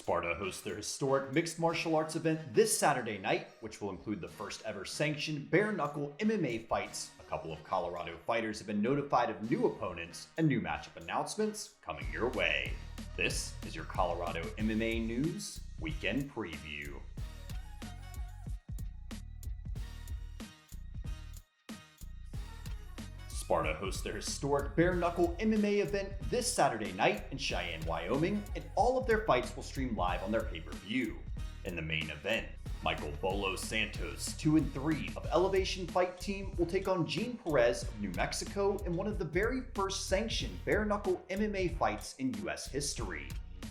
Sparta hosts their historic mixed martial arts event this Saturday night, which will include the first ever sanctioned bare-knuckle MMA fights. A couple of Colorado fighters have been notified of new opponents and new matchup announcements coming your way. This is your Colorado MMA News Weekend Preview. Sparta hosts their historic bare-knuckle MMA event this Saturday night in Cheyenne, Wyoming, and all of their fights will stream live on their pay-per-view. In the main event, Michael Bolo Santos, 2-3 of Elevation Fight Team, will take on Perez of New Mexico in one of the very first sanctioned bare-knuckle MMA fights in US history.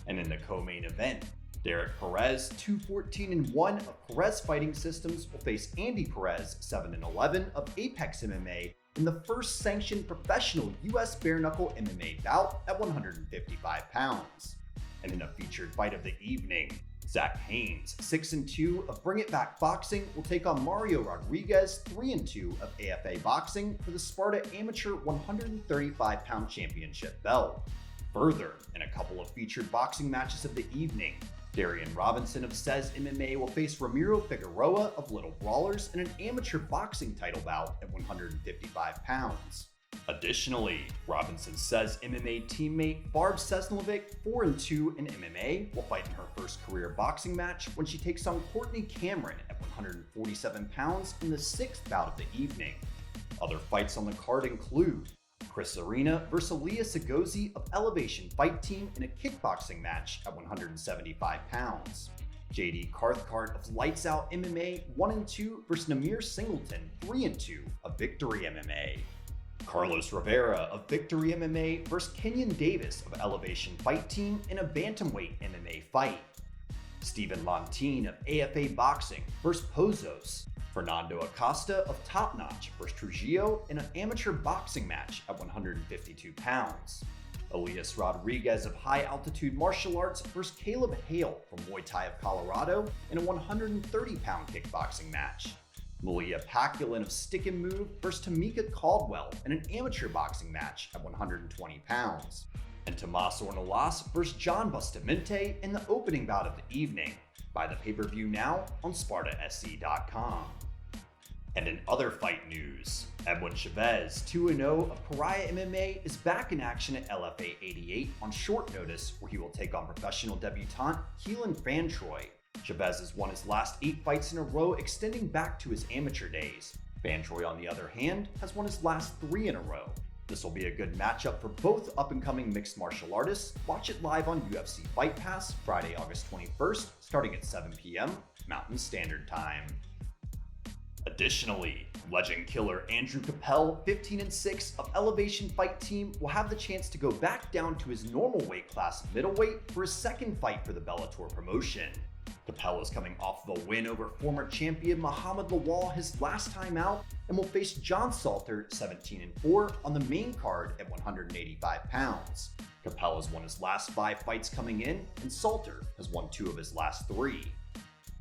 And in the co-main event, Perez, 2-14-1 of Perez Fighting Systems, will face Andy Perez, 7-11 of Apex MMA, in the first sanctioned professional US bare-knuckle MMA bout at 155 pounds. And in a featured fight of the evening, Zac Haynes, 6-2 of Bring It Back Boxing, will take on Mario Rodriguez, 3-2 of AFA Boxing, for the Sparta Amateur 135-pound championship belt. Further, in a couple of featured boxing matches of the evening, Darien Robinson of Cies MMA will face Ramiro Figueroa of Little Brawlers in an amateur boxing title bout at 155 pounds. Additionally, Robinson's Cies MMA teammate Barb Sesnovic, 4-2 in MMA, will fight in her first career boxing match when she takes on Courtney Cameron at 147 pounds in the sixth bout of the evening. Other fights on the card include Chris Arena versus Leah Segozi of Elevation Fight Team in a kickboxing match at 175 pounds. JD Cathcart of Lights Out MMA 1-2 versus Namir Singleton 3-2 of Victory MMA. Carlos Rivera of Victory MMA versus Kenyon Davis of Elevation Fight Team in a bantamweight MMA fight. Stephen Montine of AFA Boxing versus Pozos. Fernando Acosta of Top Notch versus Trujillo in an amateur boxing match at 152 pounds. Elias Rodriguez of High Altitude Martial Arts versus Caleb Hale from Muay Thai of Colorado in a 130-pound kickboxing match. Malia Paculin of Stick and Move versus Tamika Caldwell in an amateur boxing match at 120 pounds. And Tomas Ornelas versus John Bustamante in the opening bout of the evening. Buy the pay-per-view now on SpartaSC.com. And in other fight news, Edwin Chavez, 2-0 of Pariah MMA, is back in action at LFA 88 on short notice, where he will take on professional debutante Helen Fantroy. Chavez has won his last 8 fights in a row, extending back to his amateur days. Fantroy, on the other hand, has won his last 3 in a row. This will be a good matchup for both up-and-coming mixed martial artists. Watch it live on UFC Fight Pass Friday, August 21st, starting at 7 p.m. Mountain Standard Time. Additionally, legend killer Andrew Capel, 15-6 of Elevation Fight Team, will have the chance to go back down to his normal weight class, middleweight, for his second fight for the Bellator promotion. Capel is coming off of a win over former champion Muhammad Lawal his last time out, and will face John Salter, 17-4, on the main card at 185 pounds. Capel has won his last 5 fights coming in, and Salter has won 2 of his last 3.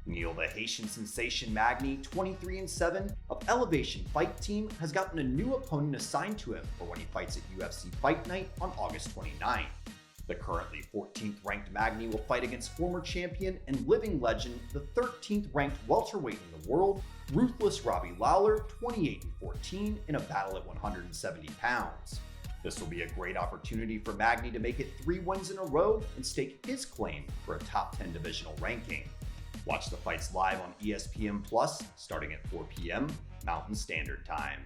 Neil the Haitian Sensation Magny, 23-7 of Elevation Fight Team, has gotten a new opponent assigned to him for when he fights at UFC Fight Night on August 29th. The currently 14th ranked Magny will fight against former champion and living legend, the 13th ranked welterweight in the world, Ruthless Robbie Lawler, 28-14, in a battle at 170 pounds. This will be a great opportunity for Magny to make it 3 wins in a row and stake his claim for a top 10 divisional ranking. Watch the fights live on ESPN Plus starting at 4 p.m. Mountain Standard Time.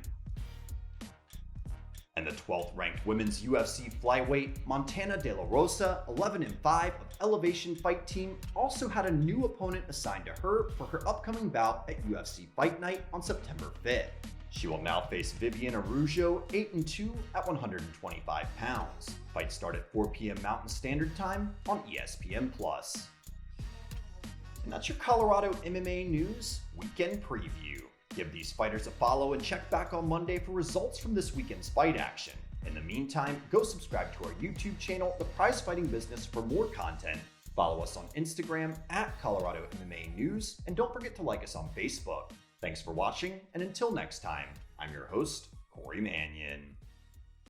And the 12th ranked women's UFC flyweight Montana De La Rosa, 11-5 of Elevation Fight Team, also had a new opponent assigned to her for her upcoming bout at UFC Fight Night on September 5th. She will now face Viviana Araujo, 8-2 at 125 pounds. Fights start at 4 p.m. Mountain Standard Time on ESPN Plus. And that's your Colorado MMA News Weekend Preview. Give these fighters a follow and check back on Monday for results from this weekend's fight action. In the meantime, go subscribe to our YouTube channel, The Prize Fighting Business, for more content. Follow us on Instagram at Colorado MMA News, and don't forget to like us on Facebook. Thanks for watching, and until next time, I'm your host, Corey Mannion.